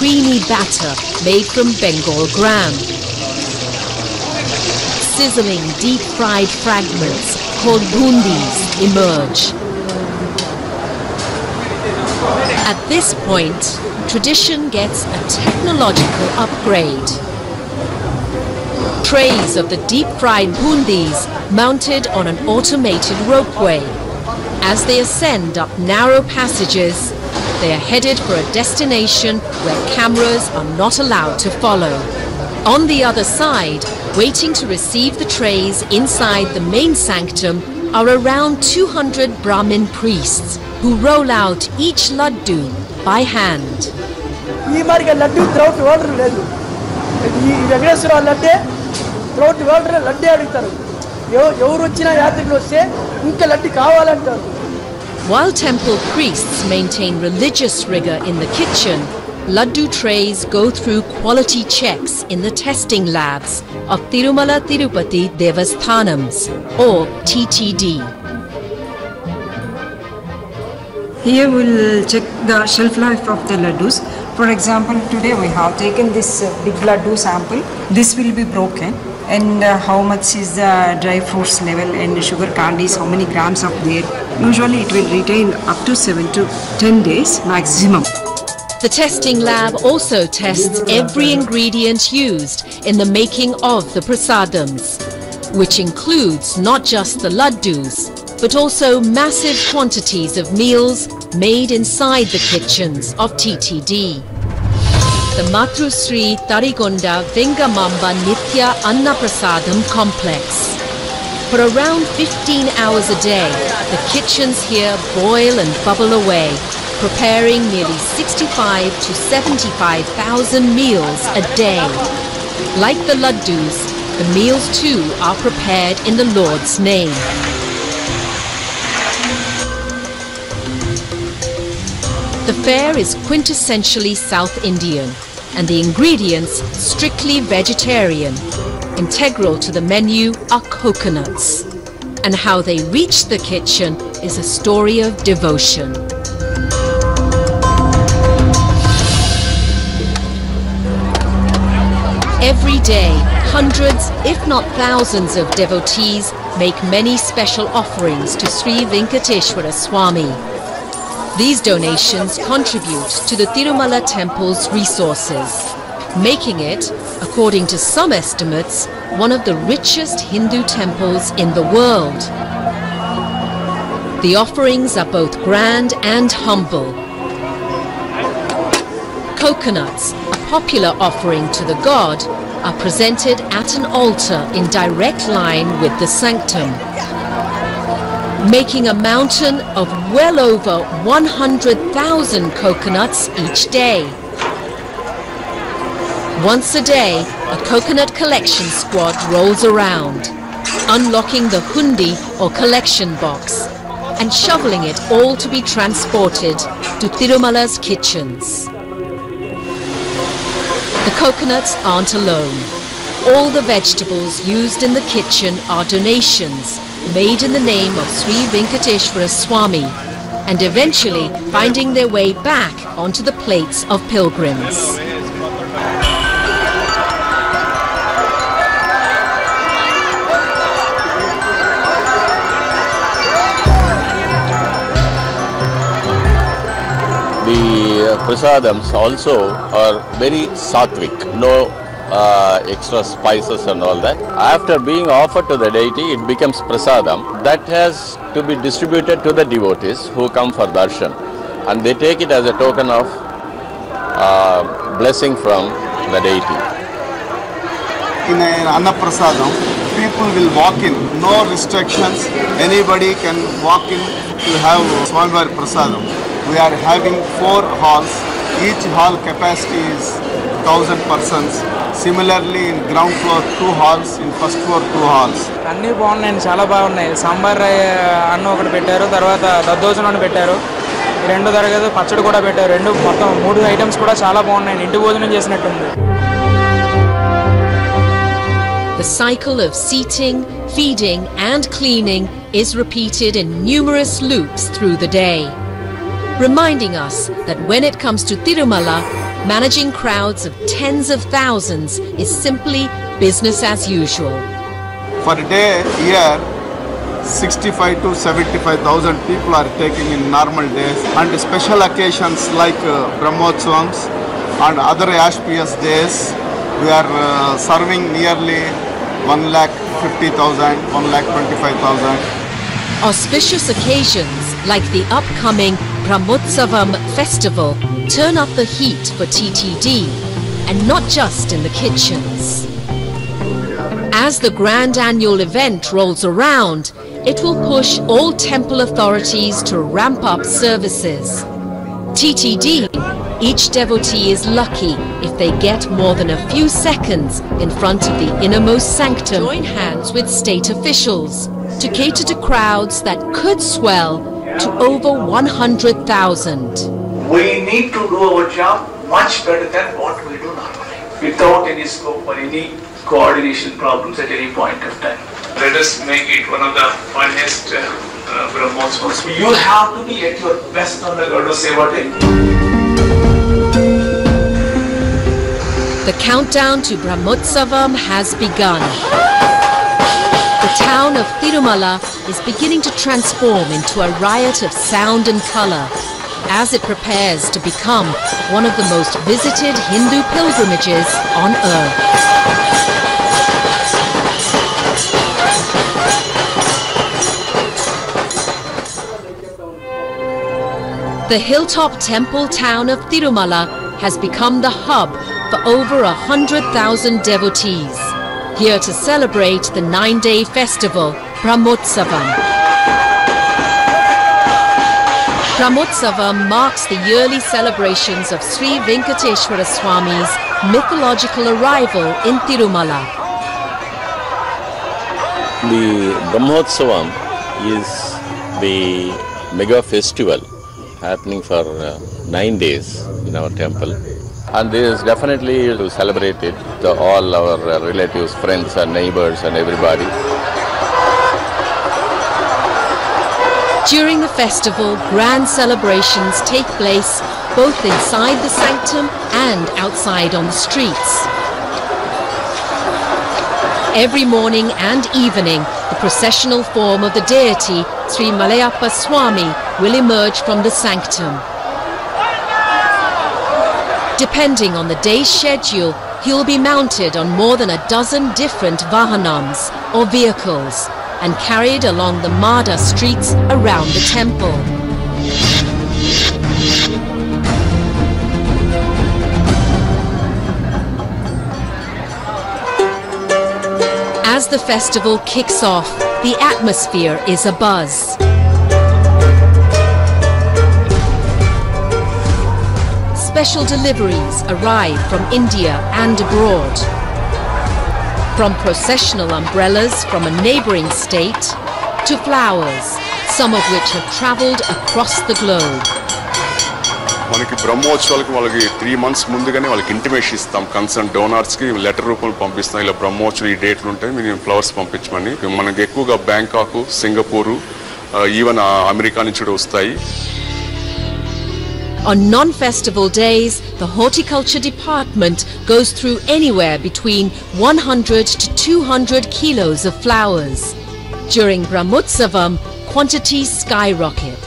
creamy batter made from Bengal gram. Sizzling deep-fried fragments called bundis emerge. At this point, tradition gets a technological upgrade. Trays of the deep-fried bundis mounted on an automated ropeway. As they ascend up narrow passages, they are headed for a destination where cameras are not allowed to follow. On the other side, waiting to receive the trays inside the main sanctum are around 200 Brahmin priests who roll out each laddu by hand. While temple priests maintain religious rigor in the kitchen, laddu trays go through quality checks in the testing labs of Tirumala Tirupati Devasthanams or TTD. Here we will check the shelf life of the laddus. For example, today we have taken this big laddu sample. This will be broken, and how much is the dry fruits level and sugar candies, how many grams of there. Usually it will retain up to 7 to 10 days maximum. The testing lab also tests every ingredient used in the making of the prasadams, which includes not just the laddus, but also massive quantities of meals made inside the kitchens of TTD. The Matrusri Tarigonda Vengamamba Nitya Anna Prasadam complex. For around 15 hours a day, the kitchens here boil and bubble away, preparing nearly 65 to 75,000 meals a day. Like the laddus, the meals too are prepared in the Lord's name. The fare is quintessentially South Indian, and the ingredients strictly vegetarian. Integral to the menu are coconuts, and how they reach the kitchen is a story of devotion. Every day, hundreds, if not thousands of devotees make many special offerings to Sri Venkateshwara Swami. These donations contribute to the Tirumala temple's resources, making it, according to some estimates, one of the richest Hindu temples in the world. The offerings are both grand and humble. Coconuts, a popular offering to the god, are presented at an altar in direct line with the sanctum, making a mountain of well over 100,000 coconuts each day. Once a day, a coconut collection squad rolls around, unlocking the hundi or collection box and shoveling it all to be transported to Tirumala's kitchens. The coconuts aren't alone. All the vegetables used in the kitchen are donations made in the name of Sri Venkateshwara Swami, and eventually finding their way back onto the plates of pilgrims. The prasadams also are very sattvic, no extra spices and all that. After being offered to the deity, it becomes prasadam that has to be distributed to the devotees who come for darshan, and they take it as a token of blessing from the deity. In an Anna Prasadam, people will walk in, no restrictions, anybody can walk in to have Swamivar Prasadam. We are having 4 halls, each hall capacity is 1,000 persons. Similarly, in ground floor 2 halls, in first floor 2 halls. అన్నీ బాగున్నాయి, చాలా బాగున్నాయి. సాంబార్ అన్నం ఒకటి పెట్టారు, తర్వాత దద్దోజనం పెట్టారు, రెండు తరగతి పచ్చడి కూడా పెట్టారు. రెండు మొత్తం 3 ఐటమ్స్ కూడా చాలా బాగున్నాయి. ఇంటి భోజనం చేసినట్టుంది. The cycle of seating, feeding and cleaning is repeated in numerous loops through the day, reminding us that when it comes to Tirumala, managing crowds of tens of thousands is simply business as usual. For a day here, 65 to 75,000 people are taking in normal days, and special occasions like Brahmotsavams and other auspicious days, we are serving nearly 1,50,000, 1,25,000. Auspicious occasions like the upcoming Brahmotsavam festival turn up the heat for TTD, and not just in the kitchens. As the grand annual event rolls around, it will push all temple authorities to ramp up services. TTD, each devotee is lucky if they get more than a few seconds in front of the innermost sanctum. Join hands with state officials to cater to crowds that could swell to over 100,000. We need to do our job much better than what we do normally, without any scope for any coordination problems at any point of time. Let us make it one of the finest Brahmotsavams. You have to be at your best on the Gadu Seva day. The countdown to Brahmotsavam has begun. The town of Tirumala is beginning to transform into a riot of sound and color as it prepares to become one of the most visited Hindu pilgrimages on earth. The hilltop temple town of Tirumala has become the hub for over 100,000 devotees, here to celebrate the 9-day festival, Brahmotsavam. Brahmotsavam marks the yearly celebrations of Sri Venkateshwara Swami's mythological arrival in Tirumala. The Brahmotsavam is the mega festival happening for 9 days in our temple, and this is definitely to celebrate it to all our relatives, friends and neighbors and everybody. During the festival, grand celebrations take place both inside the sanctum and outside on the streets. Every morning and evening, the processional form of the deity, Sri Malayappa Swami, will emerge from the sanctum. Depending on the day's schedule, he will be mounted on more than a dozen different vahanams or vehicles and carried along the Mada streets around the temple. As the festival kicks off, the atmosphere is abuzz. Special deliveries arrive from India and abroad. From processional umbrellas from a neighboring state to flowers, some of which have traveled across the globe. మనకి బ్రహ్మోత్సవాలకు వాళ్ళకి 3 months ముందుగానే వాళ్ళకి intimation ఇస్తాం. Concern డోనర్స్కి letter రూపంలో పంపిస్తాం. ఇలా బ్రహ్మోత్సవం ఈ డేట్లు ఉంటాయి, మేము ఫ్లవర్స్ పంపించమని. మనకి ఎక్కువగా బ్యాంకాక్, సింగపూరు, ఈవెన్ అమెరికా నుంచి కూడా వస్తాయి. On non-festival days, the horticulture department goes through anywhere between 100 to 200 kilos of flowers. During Brahmotsavam, quantities skyrocket.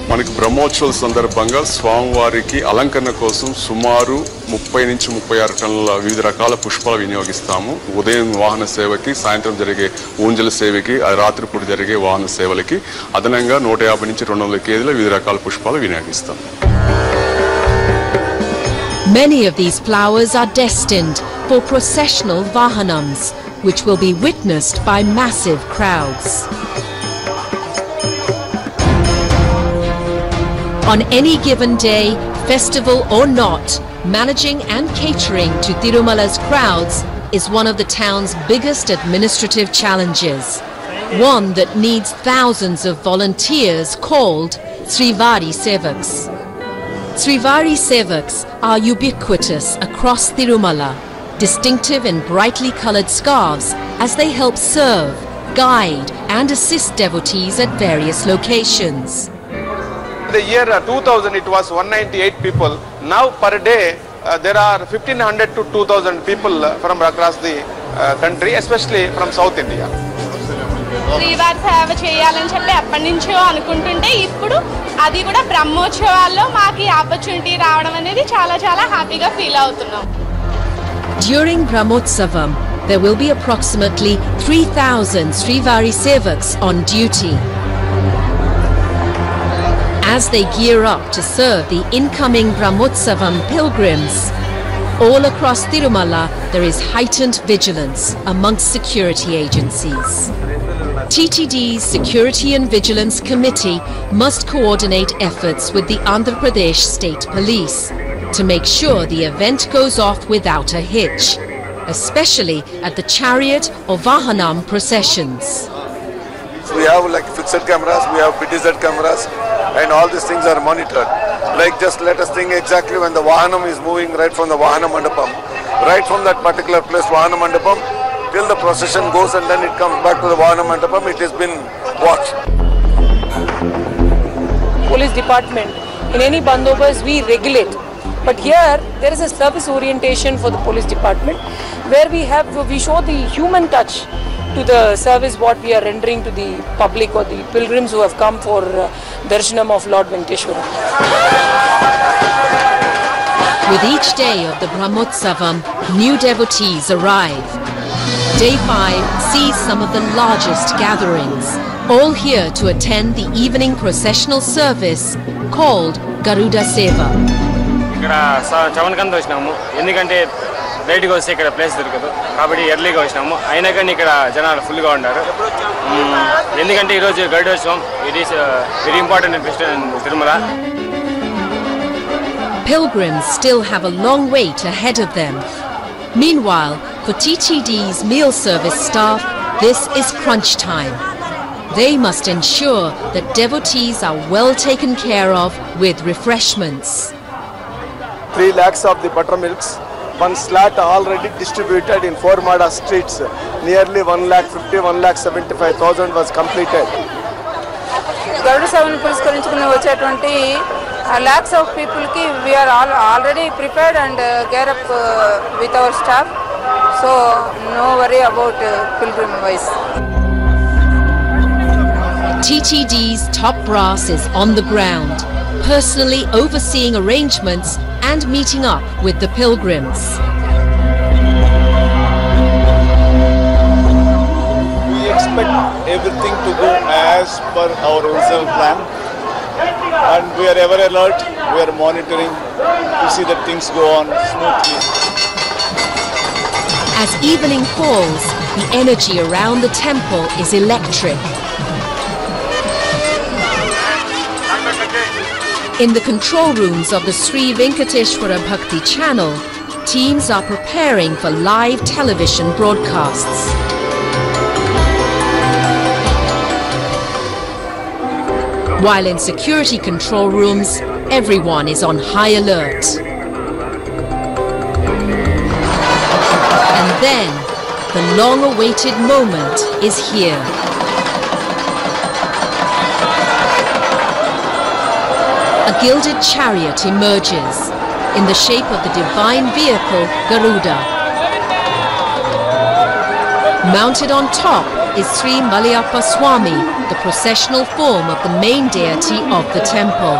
మనకి బ్రహ్మోత్సవాల సందర్భంగా స్వామివారికి అలంకరణ కోసం సుమారు 30 నుంచి 36 టన్నుల వివిధ రకాల పుష్పాలు వినియోగిస్తాము. ఉదయం వాహన సేవకి, సాయంత్రం జరిగే ఊంజల సేవకి, రాత్రిపూట జరిగే వాహన సేవలకి అదనంగా 150 నుంచి 200 కేజీల వివిధ రకాల పుష్పాలు వినియోగిస్తాం. Many of these flowers are destined for processional vahanams, which will be witnessed by massive crowds. On any given day, festival or not, managing and catering to Tirumala's crowds is one of the town's biggest administrative challenges, one that needs thousands of volunteers called Srivari Sevaks. Srivari Sevaks are ubiquitous across Tirumala, distinctive in brightly coloured scarves as they help serve, guide and assist devotees at various locations. The year 2000 it was 198 people. Now per day there are 1500 to 2000 people from across the country, especially from South India. శ్రీవారి సేవ చేయాలని చెప్పి ఎప్పటి నుంచో అనుకుంటుంటే ఇప్పుడు అది కూడా బ్రహ్మోత్సవాల్లో మాకు ఈ ఆపర్చునిటీ రావడం అనేది చాలా చాలా హ్యాపీగా ఫీల్ అవుతున్నాం. During Brahmotsavam, there will be approximately 3,000 Srivari Sevaks on duty. As they gear up to serve the incoming Brahmotsavam pilgrims, all across Tirumala there is heightened vigilance amongst security agencies. TTD's Security and Vigilance Committee must coordinate efforts with the Andhra Pradesh State Police to make sure the event goes off without a hitch, especially at the chariot or Vahanam processions. We have like fixed cameras, we have BTZ cameras, and all these things are monitored. Like just let us think exactly when the Vahanam is moving right from the Vahana Mandapam, right from that particular place, Vahana Mandapam, till the procession goes and then it comes back to the Vahana Mandapam, it has been watched. Police department, in any bandobas we regulate. But here there is a service orientation for the police department where we show the human touch to the service what we are rendering to the public or the pilgrims who have come for darshanam of Lord Venkateshwara. With each day of the Brahmotsavam, new devotees arrive. Day 5 sees some of the largest gatherings, all here to attend the evening processional service called Garuda Seva. ఇక్కడ 7 గంటలకు వచ్చినాము, ఎందుకంటే లేట్గా వస్తే ఇక్కడ place దొరకదు కాబట్టి ఎర్లీగా వచ్చినాము. అయినా కానీ ఇక్కడ జనాలు ఫుల్గా ఉన్నారు, ఎందుకంటే ఈరోజు Garudotsavam. It is very important festival in Tirumala. Pilgrims still have a long wait ahead of them. Meanwhile, for TTD's meal service staff, this is crunch time. They must ensure that devotees are well taken care of with refreshments. 3 lakhs of the buttermilks, 1 slat already distributed in 4 Mada streets. Nearly 1,50,000, 1,75,000 was completed. Garuda Sevanu పురస్కరించుకుని వచ్చేటువంటి lakhs of people ki we are already prepared and gear up with our staff, so no worry about pilgrim wise. TTD's top brass is on the ground, personally overseeing arrangements and meeting up with the pilgrims. We expect everything to go as per our original plan, and we are ever alert, we are monitoring to see that things go on smoothly. As evening falls, the energy around the temple is electric. In the control rooms of the Sri Venkateshwara Bhakti channel, teams are preparing for live television broadcasts. While in security control rooms, everyone is on high alert. And then, the long-awaited moment is here. A gilded chariot emerges in the shape of the divine vehicle Garuda. Mounted on top is Sri Maliyappa Swami, the processional form of the main deity of the temple.